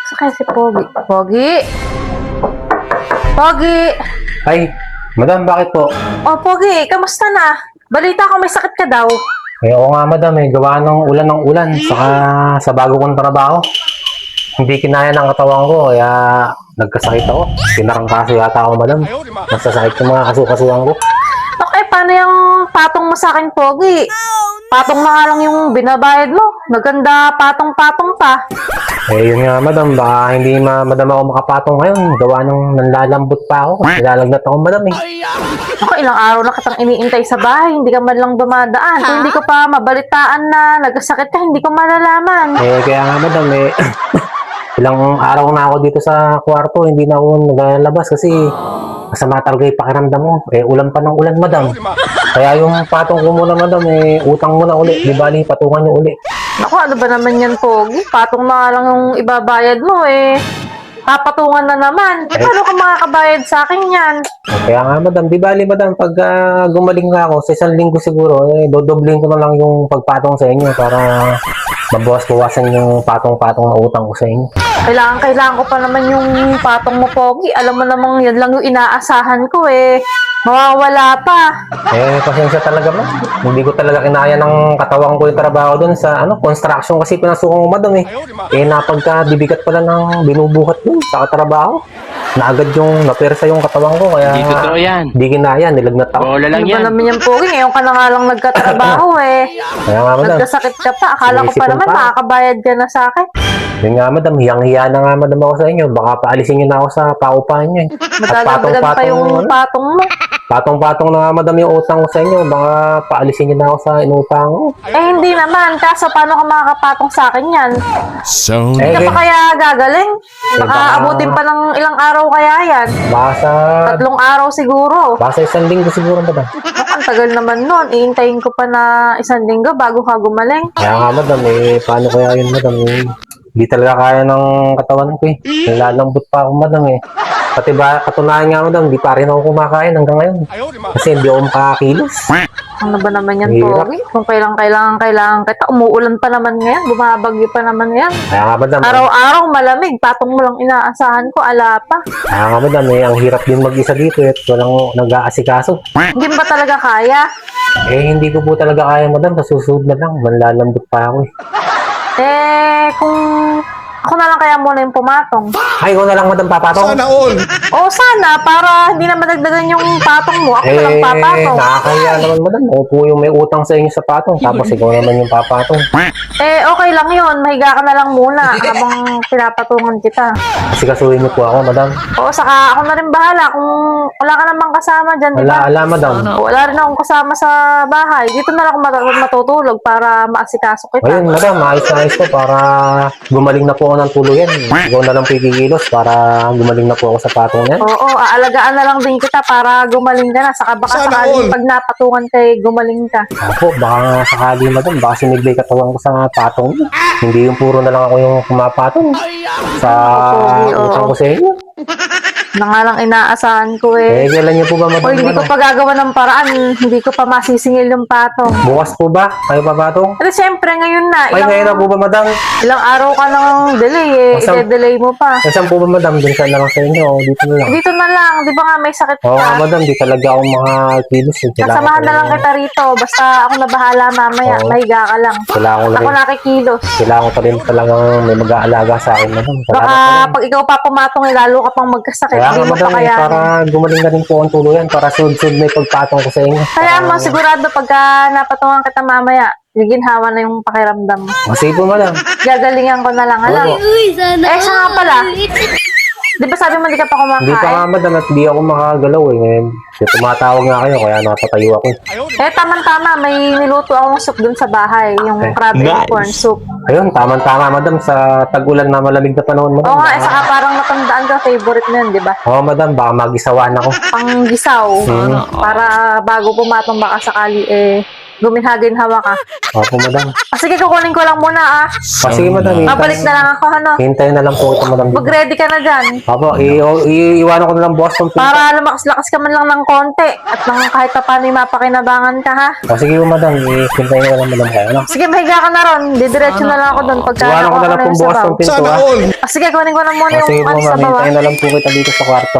Sakay si Pogi. Pogi! Pogi! Ay, madam, bakit po? Oh, Pogi, kamusta na? Balita ko may sakit ka daw. Eh, oo nga, madam, eh, gawa ng ulan, saka sa bago kong trabaho. Hindi kinaya ng katawan ko, kaya nagkasakit ako. Pinarangkaso yata ako, madam. Masasakit yung mga kasukasuhan ko. Okay, paano yung patong mo sa akin, Pogi? Patong na nga lang yung binabayad mo. Maganda patong-patong pa. Eh, yun nga, madam, baka hindi madam ako makapatong ngayon. Gawa ng nanlalambot pa ako. Nilalagnat ako, madam, eh. Ako, ilang araw na kitang iniintay sa bahay. Hindi ka man lang dumadaan. Kung hindi ko pa mabalitaan na nagkasakit ka, hindi ko malalaman. Eh, kaya nga, madam, eh, ilang araw na ako dito sa kwarto, hindi na ako naglalabas kasi masama talaga yung pakiramdam mo. Eh, ulan pa ng ulan, madam. Kaya yung patong ko muna, madam, eh, utang mo na uli. Di bali, patungan nyo uli. Ako, ano ba naman yan, Pogi? Patong na nga lang yung ibabayad mo, eh. Papatungan na naman. Eh, paano ka makakabayad sa akin yan? Eh, kaya nga, madam, di bali, madam, pag gumaling na ako, sa isang linggo siguro, eh, dodoblin ko na lang yung pagpatong sa inyo para mabawas-bawasan yung patong-patong na utang ko sa inyo. Kailangan ko pa naman yung patong mo, Pogi. Alam mo namang yan lang yung inaasahan ko, eh. Mawawala pa. Eh, pasensya talaga, ma'am. Hindi ko talaga kinaya ng katawan ko yung trabaho dun sa, construction kasi pinasukan ko, madam, eh. Eh, napagka bibigat pala ng binubuhat dun sa katrabaho. Na agad yung napersa yung katawan ko, kaya Hindi totoo yan. hindi kinaya, nilagnat ako. Bola lang Ano ba yan. naman yan, Pogi? Ngayon ka na nga lang nagkatrabaho, eh. Kaya nga, madam. Nagkasakit ka pa. Akala ko pa Sinisipon naman pa. makakabayad ka na sa akin. Yun nga, madam. Hiyang-hiya na nga, madam, ako sa inyo. Baka paalisin nyo na ako sa paupahan nyo, eh. At Madadagdagan pa yung patong mo. patong-patong na nga, madam, yung utang ko sa inyo. Baka paalisin nyo na ako sa inutang ko. Eh, hindi naman. Kaso, paano ka makakapatong sa akin yan? So, Eh, Hindi ka pa kaya gagaling? Baka baka- abutin pa ng ilang araw kaya yan. baka sa... 3 araw siguro. Baka sa isang linggo siguro, madam. Ang tagal naman nun. Iintayin ko pa na 1 linggo bago ka gumaling. Kaya nga, madam, eh, paano kaya yun, madam? Eh, hindi talaga kaya ng katawan ko, eh. Nilalambot pa ako, madam, eh. Pati ba, katunayan nga, madam, di pa rin ako kumakain hanggang ngayon. Kasi hindi ako makakakilos. Ano ba naman yan, Hirap. Pogi? Kung kailangan kita. Umuulan pa naman ngayon. Bumabagyo pa naman ngayon. Kaya nga, madam, Araw-araw malamig. Patong mo lang inaasahan ko. Ala pa. kaya nga, madam, eh, ang hirap din mag-isa dito, eh, at walang nag-aasikaso. Hindi mo ba talaga kaya? Eh, hindi ko po talaga kaya, madam, sa susunod na lang, manlalambot pa ako, eh. Kung ako na lang kaya muna yung pumatong. Ay, ikaw na lang, madam, papatong. Sana all. O sana, para hindi na madagdagan yung patong mo. Ako na lang papatong. Nakakaya naman, madam. Ako po yung may utang sa inyo sa patong, tapos ikaw naman yung papatong. Okay lang yun. Mahiga ka na lang muna habang pinapatungan kita. Kasi kasuhin mo po ako, madam. O saka ako na rin bahala kung wala ka namang kasama dyan, di ba? Ala, madam. Wala rin akong kasama sa bahay. Dito na lang ako matutulog para maasikaso kita. Ayun, madam, ayos na ayos ko para gumaling na po ako ng tuluyan. Ikaw na lang po ikikilos para gumaling na po ako sa patong yan. Oo, aalagaan na lang din kita para gumaling ka na. Saka baka Sana sakaling all. pag napatungan kay gumaling ka. Ako, baka sakali, madam, baka siniglay katawan ko sa patong niyo. Hindi yung puro na lang ako yung kumapatong sa Oo. utang ko sa inyo. Na nga lang inaasahan ko eh. Eh, kailan niyo po ba, O madam? hindi ko pa gagawa ng paraan, hindi ko pa masisingil yung patong. Bukas po ba? Kayo papatong? Pero siyempre ngayon na, Ay, ngayon na po ba, madam? ilang araw ka nang delay eh. Masam- I-delay mo pa. Saan po ba, madam? Doon na lang sa inyo o dito na lang? Dito na lang, di ba nga may sakit Oo ka? nga, madam, di talaga ako makakilos. Kasamahan na lang kita rito. Basta ako na bahala mamaya. Oo. Mahiga ka lang. Kailangan ko na Ako rin. nakikilos. Kailangan ko pa rin talagang may mag-aalaga sa akin, madam. Baka Salamat, madam. pag ikaw pa pumatong, lalo ka pang magkasakit. Kaya Hindi nga, mo madam, pa kaya. para gumaling na rin po ang tuluyan, para sud-sud na ipagpatong ko sa inyo. Kaya mo, sigurado pagka napatungan kita mamaya, giginhawa na yung pakiramdam mo. Sige po, madam. Gagalingan ko na lang. Alam. Opo. Siya nga pala. Di ba sabi mo di ka pa Hindi pa nga, kumakain? madam, at di ako makagalaw eh. Ngayon, tumatawag nga kayo, kaya natatayo ako. Tama-tama. May niluto akong soup dun sa bahay. Yung crab and Nice. corn soup. Ayun, tama-tama, madam, sa tag-ulan na malamig na panahon, madam. Oo nga, saka parang natandaan ka, favorite mo yun, di ba? Oo, madam, baka magisawan ako. Panggisaw. Para bago pumatong baka sakali guminhagin-hawa ka. Opo, madam. Sige, kukunin ko lang muna Sige, madam. Babalik na lang ako, ano. Hintayin na lang po ito, madam. Mag-ready ka na dyan. Opo, iiwanan ko na lang bukas ng pinto. Para lumakas-lakas ka man lang ng konti. At nang kahit pa paano mapakinabangan ka, ha. Sige po, madam. Hintayin ko na lang, madam. Kayo, ano? Sige, mahiga ka na ron. Didiretso na lang ako doon. Iwanan ko na lang po bukas ng pinto, ha? Sige, kunin ko na muna Sige yung po, ano sa ma'am. baba. Hintayin na lang po kita dito sa kwarto.